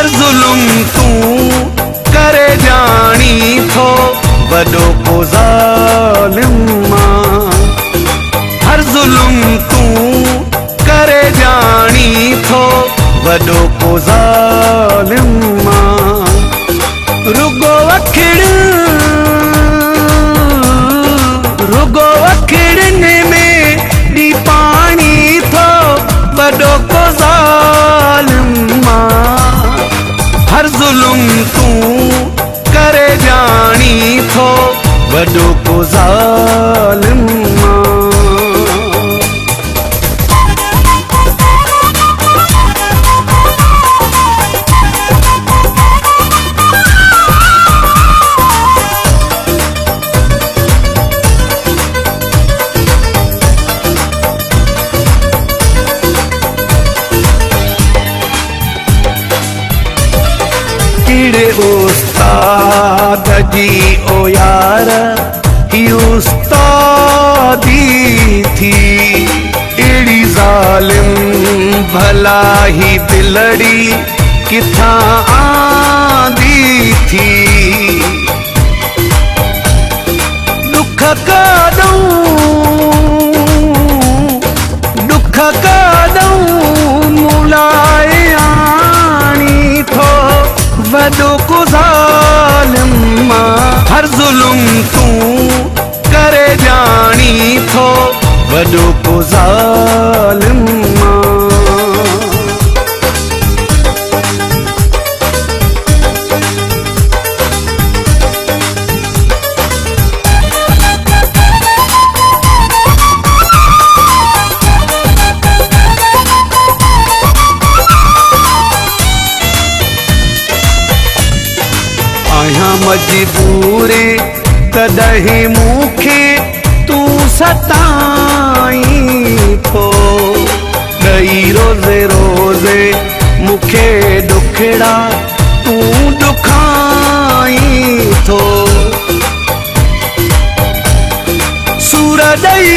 हर जुल्म तू करे जानी थो वडो को ज़ालिम मां। हर जुल्म तू करे जानी थो वडो को ज़ालिम मां। रुगो अखिड़ने में दी पानी थो वडो को ज़ालिम मां। हर जुल्म तू करे जानी थो वडो को ज़ालिम मां। कीड़े उस्ताद जी ओ यार ही उस्तादी थी। एड़ी ज़ालिम भला ही दिलड़ी किथा आंदी थी। दुख कादऊं मुलाए आनी थो वडो को ज़ालिम मां। हर जुल्म तू करे जानी थो वडो को ज़ालिम मां। आया मजबूरे तॾहिं मूंखे तू सताई थो। ॾई रोज़े रोज़े मूंखे ॾुखड़ा तू ॾुखाई थो। सूर ॾई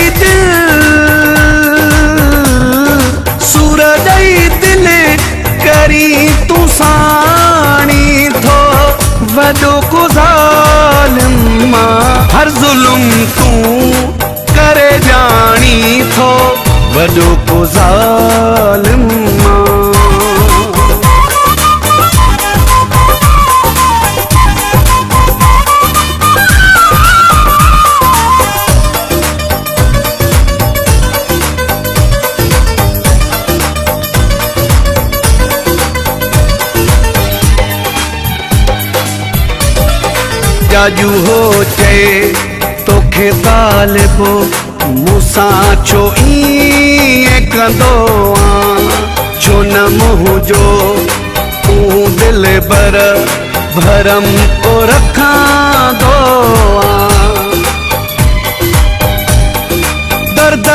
दिल करी तू साणी थो वडो को ज़ालिम मां। हर जुल्म तू करे जानी थो वडो को ज़ालिम मां। जाजू हो चए तोखे तालिबो मूंसां छो ईअं कंदो आं। छो न मुंहिंजो तूं दिल भरम को रखांदो आं। दर्द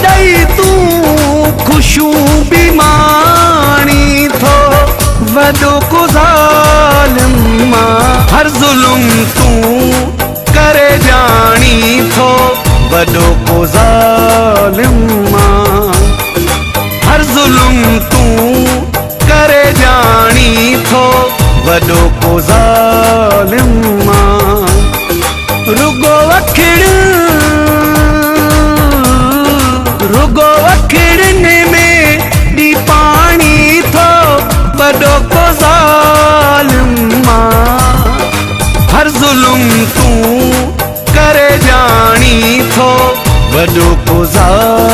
ॾई तूं ख़ुशू बि माणी थो वडो को ज़ालिम मां। हर जुल्म तू करे जानी थो वडो को ज़ालिम मां। हर जुल्म तू करे जानी थो वडो को ज़ालिम मां। रुगो अखिड़ने में दी पानी थो वडो को ज़ालिम मां। हर जुल्म तू करे जानी थो वडो को ज़ालिम